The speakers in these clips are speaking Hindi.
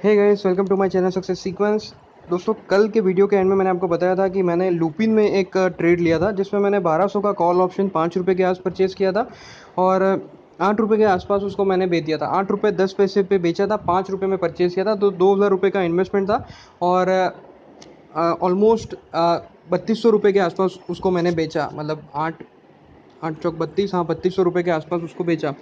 Hey guys, welcome to my channel success sequence. दोस्तों, कल के वीडियो के एंड में मैंने आपको बताया था कि मैंने लुपिन में एक ट्रेड लिया था जिसमें मैंने 1200 का कॉल ऑप्शन 5 रुपये के आस परचेज़ किया था और 8 रुपये के आसपास उसको मैंने बेच दिया था। 8 रुपये 10 पैसे पे बेचा था, 5 रुपये में परचेज़ किया था, तो 2000 रुपये का इन्वेस्टमेंट था और ऑलमोस्ट 3200 रुपये के आसपास उसको मैंने बेचा। मतलब आठ आठ चौक 32, हाँ 3200 रुपये के आसपास उसको बेचा।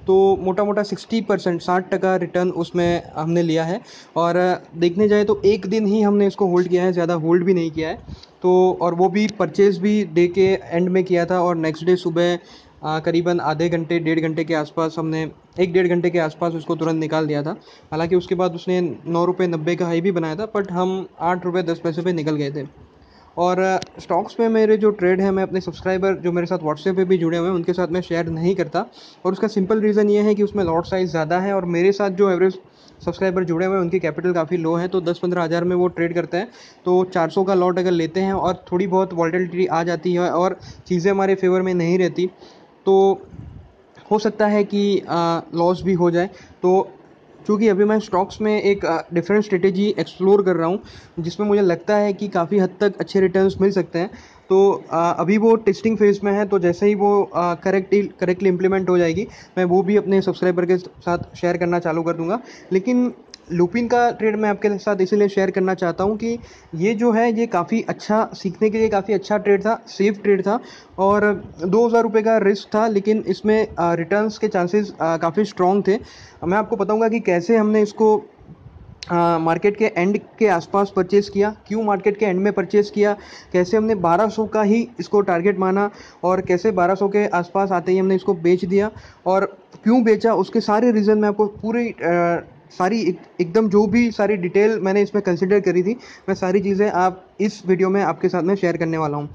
तो मोटा मोटा 60%, 60% रिटर्न उसमें हमने लिया है। और देखने जाए तो एक दिन ही हमने इसको होल्ड किया है, ज़्यादा होल्ड भी नहीं किया है। तो और वो भी परचेज़ भी डे के एंड में किया था और नेक्स्ट डे सुबह करीबन आधे घंटे 1.5 घंटे के आसपास हमने 1-1.5 घंटे के आसपास उसको तुरंत निकाल दिया था। हालांकि उसके बाद उसने 9 रुपये 90 का हाई भी बनाया था, बट हम 8 रुपये 10 पैसे पे निकल गए थे। और स्टॉक्स में मेरे जो ट्रेड है, मैं अपने सब्सक्राइबर जो मेरे साथ व्हाट्सएप पे भी जुड़े हुए हैं उनके साथ मैं शेयर नहीं करता। और उसका सिंपल रीज़न ये है कि उसमें लॉट साइज़ ज़्यादा है और मेरे साथ जो एवरेज सब्सक्राइबर जुड़े हुए हैं उनकी कैपिटल काफ़ी लो है, तो 10-15 हज़ार में वो ट्रेड करते हैं। तो 400 का लॉट अगर लेते हैं और थोड़ी बहुत वॉलेटिलिटी आ जाती है और चीज़ें हमारे फेवर में नहीं रहती, तो हो सकता है कि लॉस भी हो जाए। तो चूँकि अभी मैं स्टॉक्स में एक डिफरेंट स्ट्रेटेजी एक्सप्लोर कर रहा हूँ जिसमें मुझे लगता है कि काफ़ी हद तक अच्छे रिटर्न्स मिल सकते हैं। तो अभी वो टेस्टिंग फेज़ में है, तो जैसे ही वो करेक्टली इम्प्लीमेंट हो जाएगी, मैं वो भी अपने सब्सक्राइबर के साथ शेयर करना चालू कर दूँगा। लेकिन लुपिन का ट्रेड मैं आपके साथ इसीलिए शेयर करना चाहता हूँ कि ये जो है ये काफ़ी अच्छा, सीखने के लिए काफ़ी अच्छा ट्रेड था, सेफ ट्रेड था। और 2000 रुपये का रिस्क था, लेकिन इसमें रिटर्न्स के चांसेस काफ़ी स्ट्रॉन्ग थे। मैं आपको बताऊंगा कि कैसे हमने इसको मार्केट के एंड के आसपास परचेज़ किया, क्यों मार्केट के एंड में परचेज़ किया, कैसे हमने 1200 का ही इसको टारगेट माना और कैसे 1200 के आसपास आते ही हमने इसको बेच दिया और क्यों बेचा, उसके सारे रीज़न मैं आपको पूरी सारी एकदम जो भी सारी डिटेल मैंने इसमें कंसिडर करी थी, मैं सारी चीज़ें आप इस वीडियो में आपके साथ में शेयर करने वाला हूँ।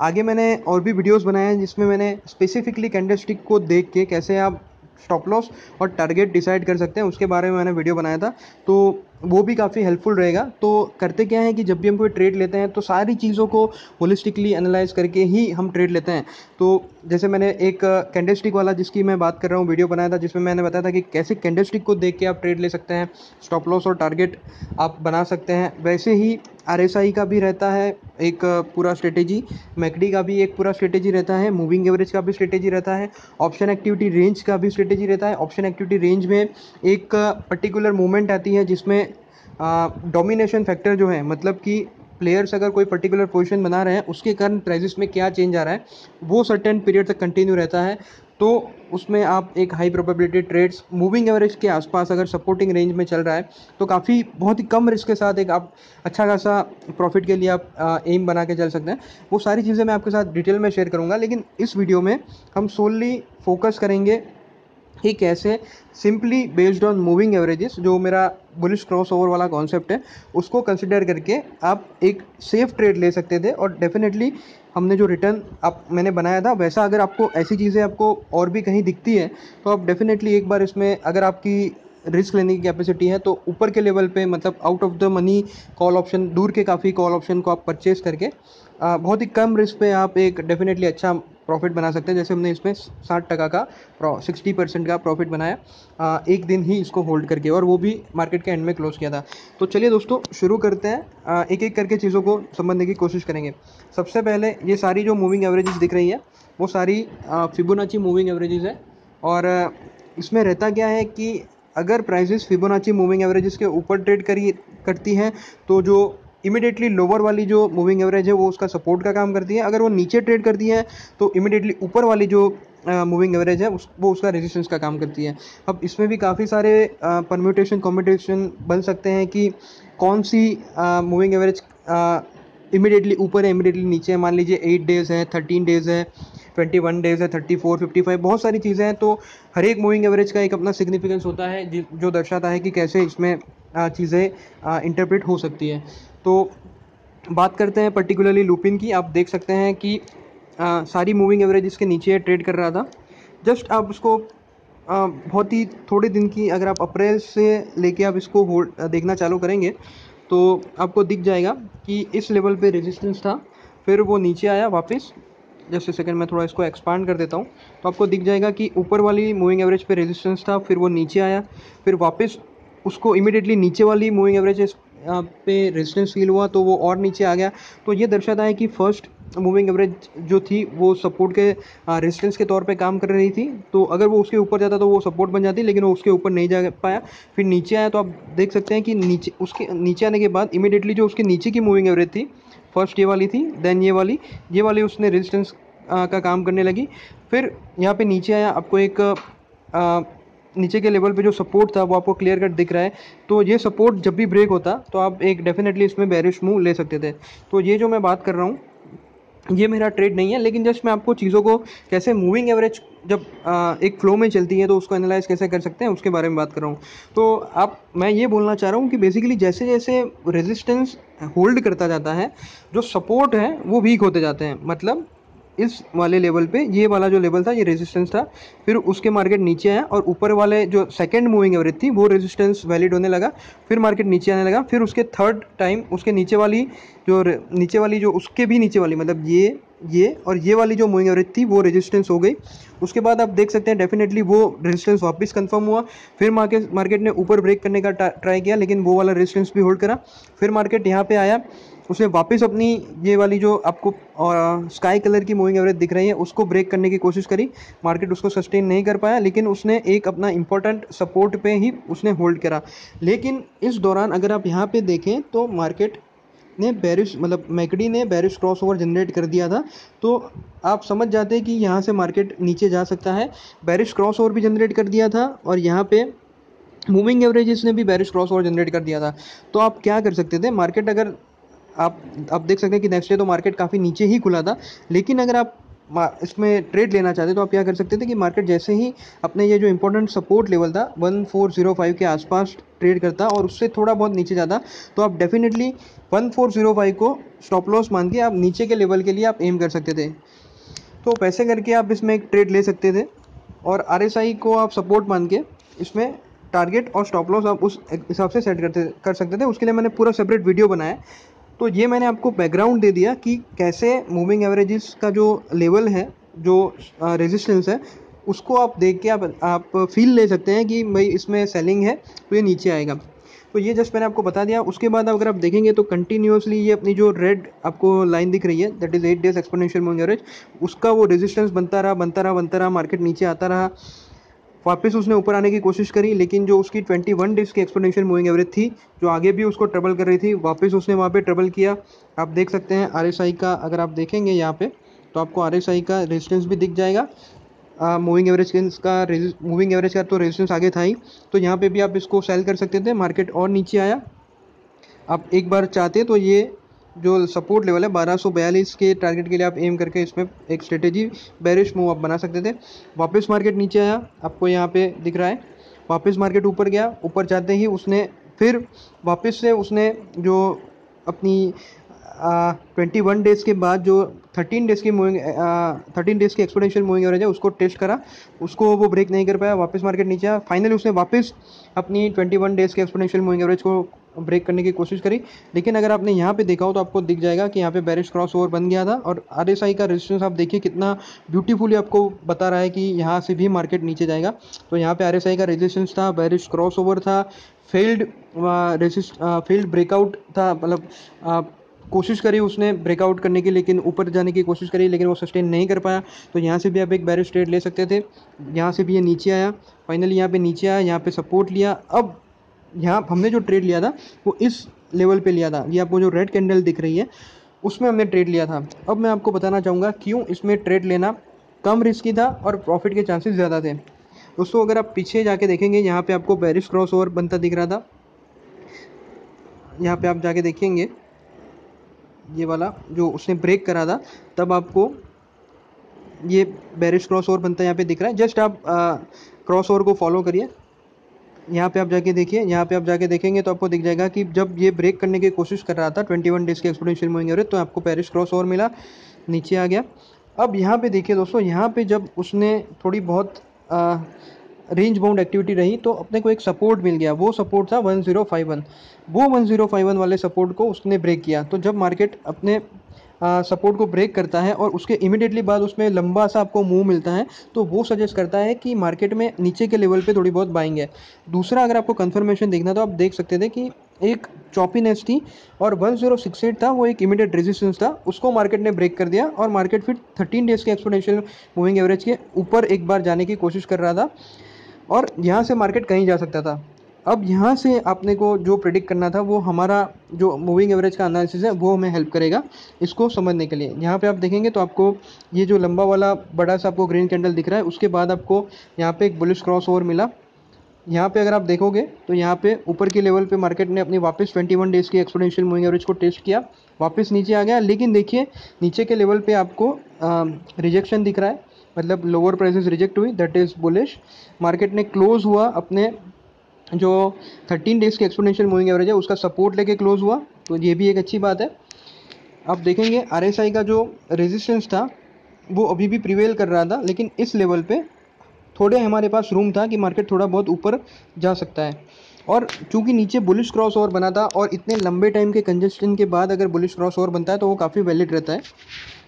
आगे मैंने और भी वीडियोस बनाए हैं जिसमें मैंने स्पेसिफिकली कैंडलस्टिक को देख के कैसे आप स्टॉप लॉस और टारगेट डिसाइड कर सकते हैं, उसके बारे में मैंने वीडियो बनाया था। तो वो भी काफ़ी हेल्पफुल रहेगा। तो करते क्या है कि जब भी हम कोई ट्रेड लेते हैं तो सारी चीज़ों को होलिस्टिकली एनालाइज करके ही हम ट्रेड लेते हैं। तो जैसे मैंने एक कैंडलस्टिक वाला जिसकी मैं बात कर रहा हूँ वीडियो बनाया था, जिसमें मैंने बताया था कि कैसे कैंडलस्टिक को देख के आप ट्रेड ले सकते हैं, स्टॉप लॉस और टारगेट आप बना सकते हैं। वैसे ही आरएसआई का भी रहता है एक पूरा स्ट्रेटेजी, मैकडी का भी एक पूरा स्ट्रेटेजी रहता है, मूविंग एवरेज का भी स्ट्रेटेजी रहता है, ऑप्शन एक्टिविटी रेंज का भी स्ट्रेटेजी रहता है। ऑप्शन एक्टिविटी रेंज में एक पर्टिकुलर मूवमेंट आती है जिसमें डोमिनेशन फैक्टर जो है, मतलब कि प्लेयर्स अगर कोई पर्टिकुलर पोजीशन बना रहे हैं उसके कारण प्राइजेस में क्या चेंज आ रहा है, वो सर्टेन पीरियड तक कंटिन्यू रहता है। तो उसमें आप एक high probability trades moving average के आसपास अगर सपोर्टिंग रेंज में चल रहा है तो काफ़ी बहुत ही कम रिस्क के साथ एक आप अच्छा खासा प्रॉफिट के लिए आप एम बना के चल सकते हैं। वो सारी चीज़ें मैं आपके साथ डिटेल में शेयर करूँगा, लेकिन इस वीडियो में हम सोनली फोकस करेंगे कि कैसे simply based on moving averages, जो मेरा बुलिश क्रॉस ओवर वाला कॉन्सेप्ट है, उसको कंसिडर करके आप एक सेफ ट्रेड ले सकते थे। और डेफिनेटली हमने जो रिटर्न आप मैंने बनाया था वैसा अगर आपको ऐसी चीज़ें आपको और भी कहीं दिखती है तो आप डेफिनेटली एक बार इसमें, अगर आपकी रिस्क लेने की कैपेसिटी है, तो ऊपर के लेवल पे, मतलब out of the money call option, दूर के काफ़ी कॉल ऑप्शन को आप परचेज करके बहुत ही कम रिस्क पे आप एक डेफिनेटली अच्छा प्रॉफिट बना सकते हैं। जैसे हमने इसमें 60% का 60% का प्रॉफिट बनाया एक दिन ही इसको होल्ड करके, और वो भी मार्केट के एंड में क्लोज किया था। तो चलिए दोस्तों, शुरू करते हैं, एक एक करके चीज़ों को समझने की कोशिश करेंगे। सबसे पहले ये सारी जो मूविंग एवरेजेस दिख रही है वो सारी फिबोनाची मूविंग एवरेजेस है। और इसमें रहता क्या है कि अगर प्राइजेस फिबोनाची मूविंग एवरेजेस के ऊपर ट्रेड करती हैं तो जो इमिडिएटली लोअर वाली जो मूविंग एवरेज है वो उसका सपोर्ट का काम करती है। अगर वो नीचे ट्रेड करती है तो इमिडिएटली ऊपर वाली जो मूविंग एवरेज है वो उसका रेजिस्टेंस का काम करती है। अब इसमें भी काफ़ी सारे परम्यूटेशन कॉम्बिनेशन बन सकते हैं कि कौन सी मूविंग एवरेज इमिडिएटली ऊपर है, इमिडिएटली नीचे है। मान लीजिए 8 डेज़ है, 13 डेज़ है, 21 डेज़ है, 34, 55, बहुत सारी चीज़ें हैं। तो हर एक मूविंग एवरेज का एक अपना सिग्निफिकेंस होता है जो दर्शाता है कि कैसे इसमें चीज़ें इंटरप्रेट हो सकती है। तो बात करते हैं पर्टिकुलरली लुपिन की। आप देख सकते हैं कि सारी मूविंग एवरेज इसके नीचे ट्रेड कर रहा था। जस्ट आप उसको बहुत ही थोड़े दिन की, अगर आप अप्रैल से लेके आप इसको होल्ड देखना चालू करेंगे तो आपको दिख जाएगा कि इस लेवल पे रेजिस्टेंस था, फिर वो नीचे आया वापस। जस्ट सेकंड मैं थोड़ा इसको एक्सपांड कर देता हूँ, तो आपको दिख जाएगा कि ऊपर वाली मूविंग एवरेज पे रेजिस्टेंस था, फिर वो नीचे आया, फिर वापस उसको इमीडिएटली नीचे वाली मूविंग एवरेज पे रेजिस्टेंस फील हुआ तो वो और नीचे आ गया। तो ये दर्शाता है कि फर्स्ट मूविंग एवरेज जो थी वो सपोर्ट के रेजिस्टेंस के तौर पे काम कर रही थी। तो अगर वो उसके ऊपर जाता तो वो सपोर्ट बन जाती, लेकिन वो उसके ऊपर नहीं जा पाया, फिर नीचे आया। तो आप देख सकते हैं कि नीचे, उसके नीचे आने के बाद इमीडिएटली जो उसके नीचे की मूविंग एवरेज थी, फर्स्ट ये वाली थी, देन ये वाली उसने रेजिस्टेंस का काम करने लगी। फिर यहाँ पे नीचे आया, आपको एक नीचे के लेवल पे जो सपोर्ट था वो आपको क्लियर कट दिख रहा है। तो ये सपोर्ट जब भी ब्रेक होता तो आप एक डेफिनेटली इसमें बेरिश मूव ले सकते थे। तो ये जो मैं बात कर रहा हूँ ये मेरा ट्रेड नहीं है, लेकिन जस्ट मैं आपको चीज़ों को कैसे मूविंग एवरेज जब एक फ्लो में चलती है तो उसको एनालाइज कैसे कर सकते हैं उसके बारे में बात कर रहा हूँ। तो मैं ये बोलना चाह रहा हूँ कि बेसिकली जैसे जैसे रेजिस्टेंस होल्ड करता जाता है, जो सपोर्ट है वो वीक होते जाते हैं। मतलब इस वाले लेवल पे ये वाला जो लेवल था ये रेजिस्टेंस था, फिर उसके मार्केट नीचे आया और ऊपर वाले जो सेकंड मूविंग एवरेज थी वो रेजिस्टेंस वैलिड होने लगा, फिर मार्केट नीचे आने लगा। फिर उसके थर्ड टाइम उसके नीचे वाली जो उसके भी नीचे वाली, मतलब ये और ये वाली जो मूविंग एवरेज थी वो रेजिस्टेंस हो गई। उसके बाद आप देख सकते हैं डेफिनेटली वो रेजिस्टेंस वापस कंफर्म हुआ। फिर मार्केट ने ऊपर ब्रेक करने का ट्राई किया, लेकिन वो वाला रेजिस्टेंस भी होल्ड करा। फिर मार्केट यहाँ पे आया, उसने वापस अपनी ये वाली जो आपको स्काई कलर की मूविंग एवरेज दिख रही है उसको ब्रेक करने की कोशिश करी। मार्केट उसको सस्टेन नहीं कर पाया, लेकिन उसने एक अपना इंपॉर्टेंट सपोर्ट पे ही उसने होल्ड करा। लेकिन इस दौरान अगर आप यहाँ पे देखें तो मार्केट ने बेरिश, मतलब मैकडी ने बेरिश क्रॉस ओवर जनरेट कर दिया था। तो आप समझ जाते हैं कि यहाँ से मार्केट नीचे जा सकता है। बेरिश क्रॉस ओवर भी जनरेट कर दिया था और यहाँ पे मूविंग एवरेजेस ने भी बेरिश क्रॉस ओवर जनरेट कर दिया था। तो आप क्या कर सकते थे, मार्केट अगर आप देख सकते हैं कि नेक्स्ट डे तो मार्केट काफ़ी नीचे ही खुला था, लेकिन अगर आप इसमें ट्रेड लेना चाहते तो आप क्या कर सकते थे कि मार्केट जैसे ही अपने ये जो इंपॉर्टेंट सपोर्ट लेवल था 1405 के आसपास ट्रेड करता और उससे थोड़ा बहुत नीचे जाता, तो आप डेफिनेटली 1405 को स्टॉप लॉस मान के आप नीचे के लेवल के लिए आप एम कर सकते थे। तो पैसे करके आप इसमें एक ट्रेड ले सकते थे और आरएसआई को आप सपोर्ट मान के इसमें टारगेट और स्टॉप लॉस आप उस हिसाब से सेट कर सकते थे। उसके लिए मैंने पूरा सेपरेट वीडियो बनाया है। तो ये मैंने आपको बैकग्राउंड दे दिया कि कैसे मूविंग एवरेजेस का जो लेवल है, जो रेजिस्टेंस है, उसको आप देख के आप फील ले सकते हैं कि भाई इसमें सेलिंग है तो ये नीचे आएगा। तो ये जस्ट मैंने आपको बता दिया। उसके बाद अगर आप देखेंगे तो कंटिन्यूसली ये अपनी जो रेड आपको लाइन दिख रही है that is 8 days exponential moving average, उसका वो रेजिस्टेंस बनता रहा, मार्केट नीचे आता रहा। वापस उसने ऊपर आने की कोशिश करी, लेकिन जो उसकी 21 डेज़ की एक्सपोनेंशियल मूविंग एवरेज थी जो आगे भी उसको ट्रबल कर रही थी, वापस उसने वहाँ पे ट्रबल किया। आप देख सकते हैं आरएसआई का, अगर आप देखेंगे यहाँ पे तो आपको आरएसआई का रेजिस्टेंस भी दिख जाएगा। मूविंग एवरेज का तो रेजिस्टेंस आगे था ही, तो यहाँ पे भी आप इसको सेल कर सकते थे। मार्केट और नीचे आया, आप एक बार चाहते तो ये जो सपोर्ट लेवल है 1242 के टारगेट के लिए आप एम करके इसमें एक स्ट्रेटेजी बेरिश मूव आप बना सकते थे। वापस मार्केट नीचे आया, आपको यहाँ पे दिख रहा है, वापस मार्केट ऊपर गया। ऊपर जाते ही उसने फिर वापस से उसने जो अपनी 21 डेज़ के बाद जो 13 डेज़ की एक्सपोनेंशियल मूविंग एवरेज है उसको टेस्ट करा, उसको वो ब्रेक नहीं कर पाया। वापस मार्केट नीचे आया, फाइनली उसने वापस अपनी 21 डेज़ के एक्सपोनेंशियल मूविंग एवरेज को ब्रेक करने की कोशिश करी। लेकिन अगर आपने यहाँ पे देखा हो तो आपको दिख जाएगा कि यहाँ पे बेरिश क्रॉस ओवर बन गया था और आरएसआई का रेजिस्टेंस आप देखिए कितना ब्यूटीफुली आपको बता रहा है कि यहाँ से भी मार्केट नीचे जाएगा। तो यहाँ पे आरएसआई का रेजिस्टेंस था, बेरिश क्रॉस ओवर था, फेल्ड ब्रेकआउट था, मतलब कोशिश करी उसने ब्रेकआउट करने की, लेकिन ऊपर जाने की कोशिश करी लेकिन वो सस्टेन नहीं कर पाया। तो यहाँ से भी आप एक बेरिश ट्रेड ले सकते थे। यहाँ से भी ये नीचे आया, फाइनली यहाँ पे नीचे आया, यहाँ पे सपोर्ट लिया। अब यहाँ हमने जो ट्रेड लिया था वो इस लेवल पे लिया था, ये आपको जो रेड कैंडल दिख रही है उसमें हमने ट्रेड लिया था। अब मैं आपको बताना चाहूँगा क्यों इसमें ट्रेड लेना कम रिस्की था और प्रॉफिट के चांसेस ज़्यादा थे। दोस्तों अगर आप पीछे जाके देखेंगे यहाँ पे आपको बेरिश क्रॉस ओवर बनता दिख रहा था, यहाँ पे आप जाके देखेंगे ये वाला जो उसने ब्रेक करा था तब आपको ये बेरिश क्रॉस ओवर बनता यहाँ पे दिख रहा है। जस्ट आप क्रॉस ओवर को फॉलो करिए, यहाँ पे आप जाके देखिए, यहाँ पे आप जाके देखेंगे तो आपको दिख जाएगा कि जब ये ब्रेक करने की कोशिश कर रहा था 21 डेज़ के एक्सपोनेंशियल मूविंग एवरेज, तो आपको बेरिश क्रॉस ओवर मिला, नीचे आ गया। अब यहाँ पे देखिए दोस्तों, यहाँ पे जब उसने थोड़ी बहुत रेंज बाउंड एक्टिविटी रही तो अपने को एक सपोर्ट मिल गया, वो सपोर्ट था 1051। वो 1051 वाले सपोर्ट को उसने ब्रेक किया। तो जब मार्केट अपने सपोर्ट को ब्रेक करता है और उसके इमिडिएटली बाद उसमें लंबा सा आपको मूव मिलता है, तो वो सजेस्ट करता है कि मार्केट में नीचे के लेवल पे थोड़ी बहुत बाइंग है। दूसरा, अगर आपको कंफर्मेशन देखना तो आप देख सकते थे कि एक चॉपीनेस थी और 1068 था, वो एक इमीडिएट रेजिस्टेंस था, उसको मार्केट ने ब्रेक कर दिया और मार्केट फिर 13 डेज़ के एक्सपोनेंशियल मूविंग एवरेज के ऊपर एक बार जाने की कोशिश कर रहा था और यहाँ से मार्केट कहीं जा सकता था। अब यहाँ से आपने को जो प्रिडिक्ट करना था, वो हमारा जो मूविंग एवरेज का एनालिसिस है वो हमें हेल्प करेगा इसको समझने के लिए। यहाँ पे आप देखेंगे तो आपको ये जो लंबा वाला बड़ा सा आपको ग्रीन कैंडल दिख रहा है, उसके बाद आपको यहाँ पे एक बुलिश क्रॉस ओवर मिला। यहाँ पे अगर आप देखोगे तो यहाँ पे ऊपर के लेवल पे मार्केट ने अपनी वापस 21 डेज़ की एक्सपोनेंशियल मूविंग एवरेज को टेस्ट किया, वापस नीचे आ गया, लेकिन देखिए नीचे के लेवल पे आपको रिजेक्शन दिख रहा है, मतलब लोअर प्राइसेस रिजेक्ट हुई, दैट इज़ बुलिश। मार्केट ने क्लोज हुआ अपने जो 13 डेज़ की एक्सपोनेंशियल मूविंग एवरेज है उसका सपोर्ट लेके क्लोज हुआ, तो ये भी एक अच्छी बात है। आप देखेंगे RSI का जो रेजिस्टेंस था वो अभी भी प्रिवेल कर रहा था, लेकिन इस लेवल पे थोड़े हमारे पास रूम था कि मार्केट थोड़ा बहुत ऊपर जा सकता है। और चूंकि नीचे बुलिश क्रॉस ओवर बना था और इतने लंबे टाइम के कंजेस्शन के बाद अगर बुलिश क्रॉस ओवर बनता है तो वो काफ़ी वैलिड रहता है।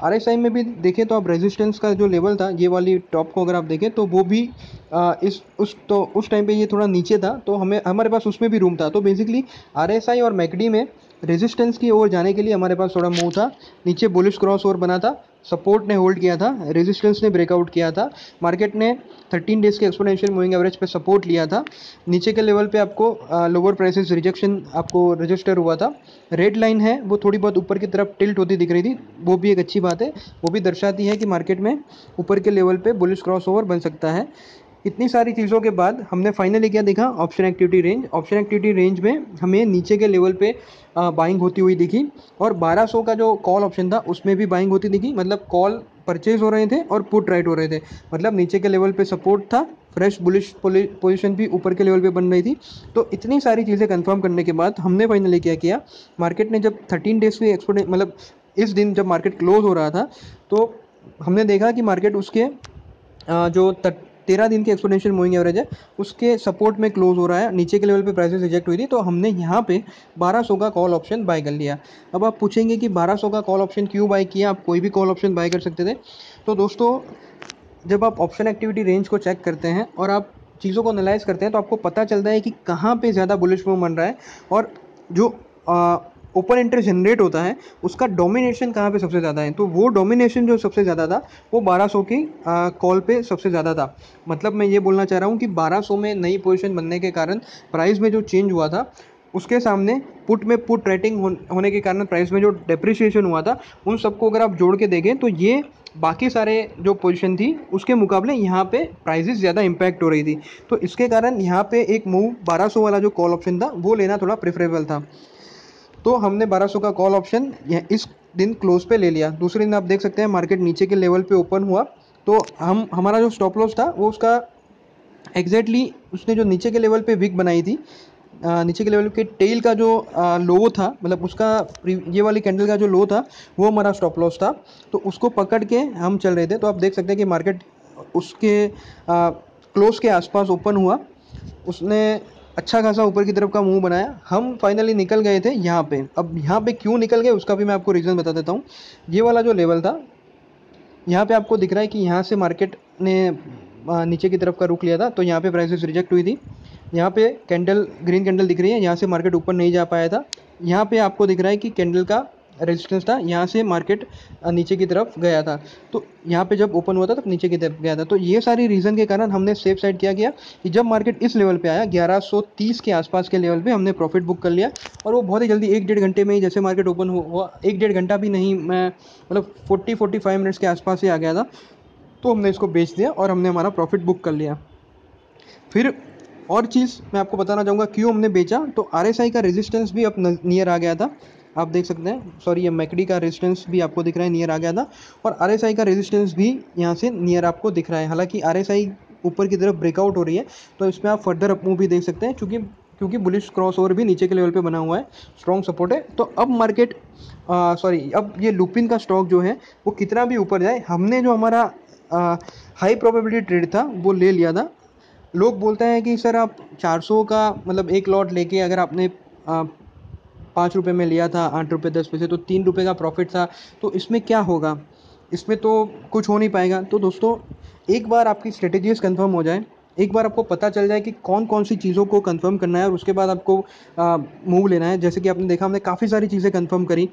RSI में भी देखें तो आप रेजिस्टेंस का जो लेवल था, ये वाली टॉप को अगर आप देखें तो वो भी उस टाइम पे ये थोड़ा नीचे था, तो हमारे पास उसमें भी रूम था। तो बेसिकली RSI और मैकडी में रेजिस्टेंस की ओर जाने के लिए हमारे पास थोड़ा मूव था। नीचे बुलिश क्रॉस ओवर बना था, सपोर्ट ने होल्ड किया था, रेजिस्टेंस ने ब्रेकआउट किया था, मार्केट ने 13 डेज़ के एक्सपोनेंशियल मूविंग एवरेज पे सपोर्ट लिया था, नीचे के लेवल पे आपको लोअर प्राइसेस रिजेक्शन आपको रजिस्टर हुआ था। रेड लाइन है वो थोड़ी बहुत ऊपर की तरफ टिल्ट होती दिख रही थी, वो भी एक अच्छी बात है, वो भी दर्शाती है कि मार्केट में ऊपर के लेवल पे बुलिश क्रॉस ओवर बन सकता है। इतनी सारी चीज़ों के बाद हमने फाइनली क्या देखा, option activity range. Option activity range में हमें नीचे के लेवल पे बाइंग होती हुई दिखी और 1200 का जो कॉल ऑप्शन था उसमें भी बाइंग होती दिखी, मतलब कॉल परचेज हो रहे थे और पुट राइट हो रहे थे, मतलब नीचे के लेवल पे सपोर्ट था, फ्रेश बुलिश पोजीशन भी ऊपर के लेवल पे बन रही थी। तो इतनी सारी चीज़ें कंफर्म करने के बाद हमने फाइनली क्या किया, मार्केट ने जब 13 डेज़ की एक्सपोनेंट मतलब इस दिन जब मार्केट क्लोज हो रहा था तो हमने देखा कि मार्केट उसके जो 13 दिन की एक्सपोनेंशियल मूविंग एवरेज है उसके सपोर्ट में क्लोज हो रहा है, नीचे के लेवल पे प्राइसेस रिजेक्ट हुई थी, तो हमने यहाँ पे 1200 का कॉल ऑप्शन बाय कर लिया। अब आप पूछेंगे कि 1200 का कॉल ऑप्शन क्यों बाय किया, आप कोई भी कॉल ऑप्शन बाय कर सकते थे। तो दोस्तों, जब आप ऑप्शन एक्टिविटी रेंज को चेक करते हैं और आप चीज़ों को एनालाइज करते हैं तो आपको पता चलता है कि कहाँ पे ज़्यादा बुलिश मूव बन रहा है और जो ओपन इंटरेस्ट जनरेट होता है उसका डोमिनेशन कहाँ पे सबसे ज़्यादा है। तो वो डोमिनेशन जो सबसे ज़्यादा था वो 1200 की कॉल पे सबसे ज़्यादा था। मतलब मैं ये बोलना चाह रहा हूँ कि 1200 में नई पोजीशन बनने के कारण प्राइस में जो चेंज हुआ था उसके सामने पुट में पुट राइटिंग होने के कारण प्राइस में जो डेप्रिसिएशन हुआ था, उन सबको अगर आप जोड़ के देखें तो ये बाकी सारे जो पोजीशन थी उसके मुकाबले यहाँ पे प्राइजेस ज़्यादा इम्पैक्ट हो रही थी। तो इसके कारण यहाँ पे एक मूव 1200 वाला जो कॉल ऑप्शन था वो लेना थोड़ा प्रेफरेबल था। तो हमने 1200 का कॉल ऑप्शन इस दिन क्लोज पे ले लिया। दूसरे दिन आप देख सकते हैं मार्केट नीचे के लेवल पे ओपन हुआ, तो हमारा जो स्टॉप लॉस था वो उसका एग्जैक्टली उसने जो नीचे के लेवल पे विक बनाई थी, नीचे के लेवल के टेल का जो लो था, मतलब उसका ये वाली कैंडल का जो लो था वो हमारा स्टॉप लॉस था, तो उसको पकड़ के हम चल रहे थे। तो आप देख सकते हैं कि मार्केट उसके क्लोज के आसपास ओपन हुआ, उसने अच्छा खासा ऊपर की तरफ का मुंह बनाया, हम फाइनली निकल गए थे यहाँ पे। अब यहाँ पे क्यों निकल गए उसका भी मैं आपको रीज़न बता देता हूँ। ये वाला जो लेवल था यहाँ पे आपको दिख रहा है कि यहाँ से मार्केट ने नीचे की तरफ का रुख लिया था, तो यहाँ पे प्राइसेस रिजेक्ट हुई थी। यहाँ पे कैंडल ग्रीन कैंडल दिख रही है, यहाँ से मार्केट ऊपर नहीं जा पाया था। यहाँ पे आपको दिख रहा है कि कैंडल का रेजिस्टेंस था, यहाँ से मार्केट नीचे की तरफ गया था, तो यहाँ पे जब ओपन हुआ था तब नीचे की तरफ गया था। तो ये सारी रीज़न के कारण हमने सेफ साइड क्या किया कि जब मार्केट इस लेवल पे आया 1130 के आसपास के लेवल पे हमने प्रॉफिट बुक कर लिया, और वो बहुत ही जल्दी 1-1.5 घंटे में ही, जैसे मार्केट ओपन हुआ 1-1.5 घंटा भी नहीं, मैं मतलब 40-45 मिनट्स के आसपास ही आ गया था, तो हमने इसको बेच दिया और हमने हमारा प्रॉफिट बुक कर लिया। फिर और चीज़ मैं आपको बताना चाहूँगा क्यों हमने बेचा, तो RSI का रेजिस्टेंस भी अब नियर आ गया था, आप देख सकते हैं, सॉरी ये मैकडी का रेजिस्टेंस भी आपको दिख रहा है नियर आ गया था, और RSI का रेजिस्टेंस भी यहाँ से नियर आपको दिख रहा है। हालांकि RSI ऊपर की तरफ ब्रेकआउट हो रही है, तो इसमें आप फर्दर अप मूव भी देख सकते हैं, क्योंकि बुलिश क्रॉस ओवर भी नीचे के लेवल पे बना हुआ है, स्ट्रॉन्ग सपोर्ट है। तो अब मार्केट अब ये लुपिन का स्टॉक जो है वो कितना भी ऊपर जाए, हमने जो हमारा हाई प्रोबेबिलिटी ट्रेड था वो ले लिया था। लोग बोलते हैं कि सर आप 400 का मतलब एक लॉट लेके अगर आपने ₹5 में लिया था, ₹8.10 तो ₹3 का प्रॉफिट था। तो इसमें क्या होगा? इसमें तो कुछ हो नहीं पाएगा। तो दोस्तों, एक बार आपकी स्ट्रेटेजीज कंफर्म हो जाए, एक बार आपको पता चल जाए कि कौन कौन सी चीज़ों को कंफर्म करना है और उसके बाद आपको मूव लेना है। जैसे कि आपने देखा, हमने काफ़ी सारी चीज़ें कंफर्म करी,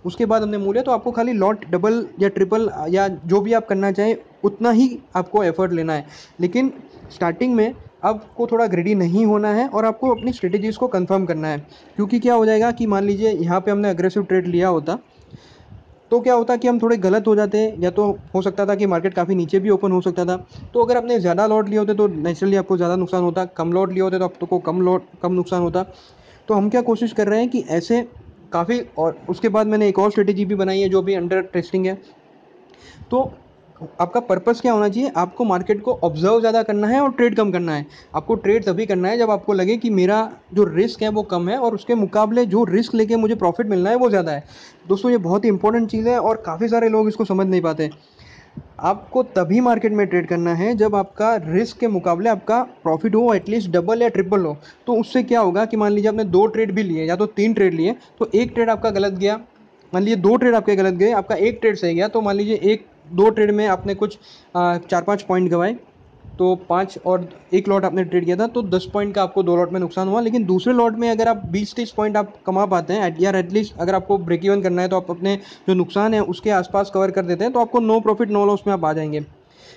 उसके बाद हमने मूव लिया। तो आपको खाली लॉट डबल या ट्रिपल या जो भी आप करना चाहें उतना ही आपको एफर्ट लेना है। लेकिन स्टार्टिंग में आपको थोड़ा ग्रेडी नहीं होना है और आपको अपनी स्ट्रेटेजीज़ को कंफर्म करना है। क्योंकि क्या हो जाएगा कि मान लीजिए यहाँ पे हमने अग्रेसिव ट्रेड लिया होता, तो क्या होता कि हम थोड़े गलत हो जाते, या तो हो सकता था कि मार्केट काफ़ी नीचे भी ओपन हो सकता था। तो अगर आपने ज़्यादा लॉट लिए होते तो नेचुरली आपको ज़्यादा नुकसान होता, कम लॉट लिए होते तो आपको कम नुकसान होता। तो हम क्या कोशिश कर रहे हैं कि ऐसे काफ़ी, और उसके बाद मैंने एक और स्ट्रेटेजी भी बनाई है जो भी अंडर टेस्टिंग है। तो आपका पर्पस क्या होना चाहिए? आपको मार्केट को ऑब्जर्व ज़्यादा करना है और ट्रेड कम करना है। आपको ट्रेड तभी करना है जब आपको लगे कि मेरा जो रिस्क है वो कम है और उसके मुकाबले जो रिस्क लेके मुझे प्रॉफिट मिलना है वो ज़्यादा है। दोस्तों, ये बहुत ही इंपॉर्टेंट चीज़ है और काफ़ी सारे लोग इसको समझ नहीं पाते। आपको तभी मार्केट में ट्रेड करना है जब आपका रिस्क के मुकाबले आपका प्रॉफिट हो एटलीस्ट डबल या ट्रिपल हो। तो उससे क्या होगा कि मान लीजिए आपने 2 ट्रेड भी लिए या तो 3 ट्रेड लिए, तो एक ट्रेड आपका गलत गया, मान लीजिए 2 ट्रेड आपके गलत गए, आपका एक ट्रेड सही गया, तो मान लीजिए एक 2 ट्रेड में आपने कुछ 4-5 पॉइंट गंवाए, तो 5 और एक लॉट आपने ट्रेड किया था तो 10 पॉइंट का आपको 2 लॉट में नुकसान हुआ। लेकिन दूसरे लॉट में अगर आप 20-30 पॉइंट आप कमा पाते हैं, या एटलीस्ट अगर आपको ब्रेक इवन करना है तो आप अपने जो नुकसान है उसके आसपास कवर कर देते हैं, तो आपको नो प्रॉफिट नो लॉस में आप आ जाएंगे।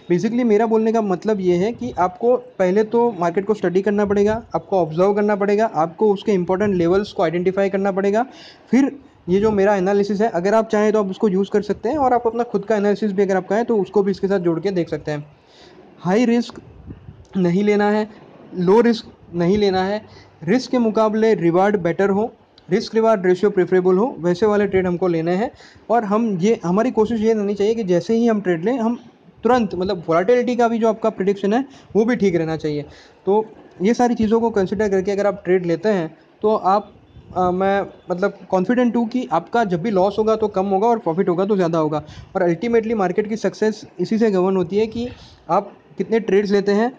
बेसिकली मेरा बोलने का मतलब ये है कि आपको पहले तो मार्केट को स्टडी करना पड़ेगा, आपको ऑब्जर्व करना पड़ेगा, आपको उसके इंपॉर्टेंट लेवल्स को आइडेंटिफाई करना पड़ेगा। फिर ये जो मेरा एनालिसिस है, अगर आप चाहें तो आप उसको यूज़ कर सकते हैं, और आप अपना खुद का एनालिसिस भी अगर आप कहें तो उसको भी इसके साथ जोड़ के देख सकते हैं। हाई रिस्क नहीं लेना है, लो रिस्क नहीं लेना है, रिस्क के मुकाबले रिवार्ड बेटर हो, रिस्क रिवार्ड रेशियो प्रेफरेबल हो, वैसे वाले ट्रेड हमको लेने हैं। और हमारी कोशिश ये रहनी चाहिए कि जैसे ही हम ट्रेड लें, हम तुरंत, मतलब वॉलेटिलिटी का भी जो आपका प्रिडिक्शन है वो भी ठीक रहना चाहिए। तो ये सारी चीज़ों को कंसिडर करके अगर आप ट्रेड लेते हैं तो मैं मतलब कॉन्फिडेंट हूँ कि आपका जब भी लॉस होगा तो कम होगा और प्रॉफिट होगा तो ज़्यादा होगा। और अल्टीमेटली मार्केट की सक्सेस इसी से गवर्न होती है कि आप कितने ट्रेड्स लेते हैं,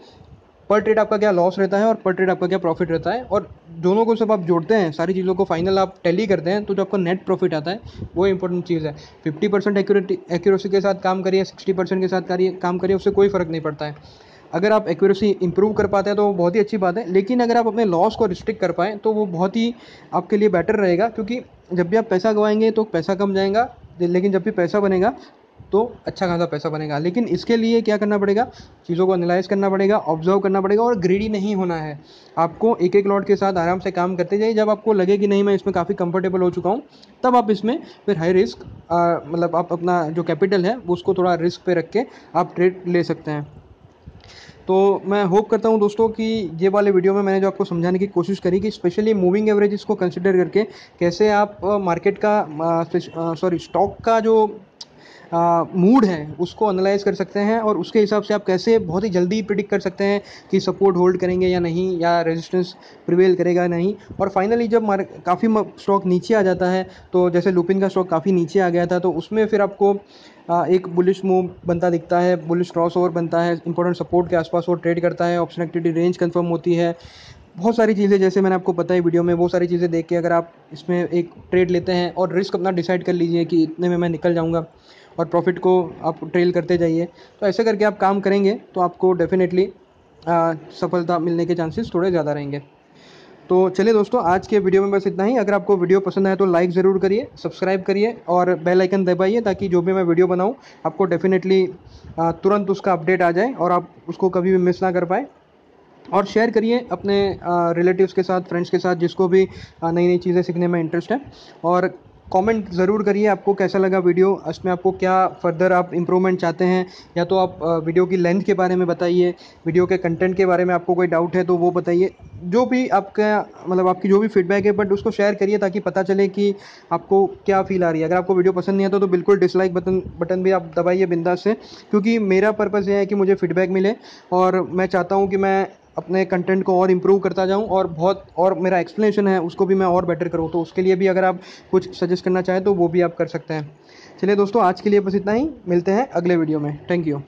पर ट्रेड आपका क्या लॉस रहता है और पर ट्रेड आपका क्या प्रॉफिट रहता है, और दोनों को सब आप जोड़ते हैं, सारी चीज़ों को फाइनल आप टैली करते हैं, तो जो आपका नेट प्रॉफिट आता है वो इंपॉर्टेंट चीज़ है। 50% एक्यूरेसी के साथ काम करिए, 60% के साथ काम करिए, उससे कोई फ़र्क नहीं पड़ता है। अगर आप एक्यूरेसी इंप्रूव कर पाते हैं तो वो बहुत ही अच्छी बात है, लेकिन अगर आप अपने लॉस को रिस्ट्रिक्ट कर पाएँ तो वो बहुत ही आपके लिए बेटर रहेगा। क्योंकि जब भी आप पैसा गंवाएंगे तो पैसा कम जाएगा, लेकिन जब भी पैसा बनेगा तो अच्छा खासा पैसा बनेगा। लेकिन इसके लिए क्या करना पड़ेगा? चीज़ों को एनालाइज करना पड़ेगा, ऑब्जर्व करना पड़ेगा, और ग्रीडी नहीं होना है। आपको एक एक लॉट के साथ आराम से काम करते जाइए। जब आपको लगे कि नहीं, मैं इसमें काफ़ी कंफर्टेबल हो चुका हूँ, तब आप इसमें फिर हाई रिस्क, मतलब आप अपना जो कैपिटल है उसको थोड़ा रिस्क पे रख के आप ट्रेड ले सकते हैं। तो मैं होप करता हूँ दोस्तों कि ये वाले वीडियो में मैंने जो आपको समझाने की कोशिश करी कि स्पेशली मूविंग एवरेजेस को कंसिडर करके कैसे आप मार्केट का स्टॉक का जो मूड है उसको एनालाइज कर सकते हैं, और उसके हिसाब से आप कैसे बहुत ही जल्दी प्रिडिक्ट कर सकते हैं कि सपोर्ट होल्ड करेंगे या नहीं, या रेजिस्टेंस प्रिवेल करेगा या नहीं। और फाइनली जब काफ़ी स्टॉक नीचे आ जाता है, तो जैसे लुपिन का स्टॉक काफ़ी नीचे आ गया था, तो उसमें फिर आपको एक बुलिश मूव बनता दिखता है, बुलिश क्रॉस ओवर बनता है, इंपॉर्टेंट सपोर्ट के आसपास वो ट्रेड करता है, ऑप्शन एक्टिविटी रेंज कंफर्म होती है, बहुत सारी चीज़ें जैसे मैंने आपको बताई वीडियो में, वो सारी चीज़ें देख के अगर आप इसमें एक ट्रेड लेते हैं और रिस्क अपना डिसाइड कर लीजिए कि इतने में मैं निकल जाऊंगा, और प्रॉफिट को आप ट्रेल करते जाइए, तो ऐसे करके आप काम करेंगे तो आपको डेफिनेटली सफलता मिलने के चांसेस थोड़े ज़्यादा रहेंगे। तो चलिए दोस्तों, आज के वीडियो में बस इतना ही। अगर आपको वीडियो पसंद आए तो लाइक ज़रूर करिए, सब्सक्राइब करिए और बेल आइकन दबाइए, ताकि जो भी मैं वीडियो बनाऊं आपको डेफिनेटली तुरंत उसका अपडेट आ जाए और आप उसको कभी भी मिस ना कर पाए। और शेयर करिए अपने रिलेटिव्स के साथ, फ्रेंड्स के साथ, जिसको भी नई नई चीज़ें सीखने में इंटरेस्ट है। और कमेंट ज़रूर करिए आपको कैसा लगा वीडियो, इसमें आपको क्या फर्दर आप इम्प्रूवमेंट चाहते हैं, या तो आप वीडियो की लेंथ के बारे में बताइए, वीडियो के कंटेंट के बारे में आपको कोई डाउट है तो वो बताइए। जो भी आपका, मतलब आपकी जो भी फीडबैक है, बट उसको शेयर करिए ताकि पता चले कि आपको क्या फील आ रही है। अगर आपको वीडियो पसंद नहीं आता तो बिल्कुल डिसलाइक बटन भी आप दबाइए बिंदास से, क्योंकि मेरा पर्पज़ ये है कि मुझे फीडबैक मिले, और मैं चाहता हूँ कि मैं अपने कंटेंट को और इम्प्रूव करता जाऊं, और मेरा एक्सप्लेनेशन है उसको भी मैं और बेटर करूं। तो उसके लिए भी अगर आप कुछ सजेस्ट करना चाहें तो वो भी आप कर सकते हैं। चलिए दोस्तों, आज के लिए बस इतना ही, मिलते हैं अगले वीडियो में। Thank you.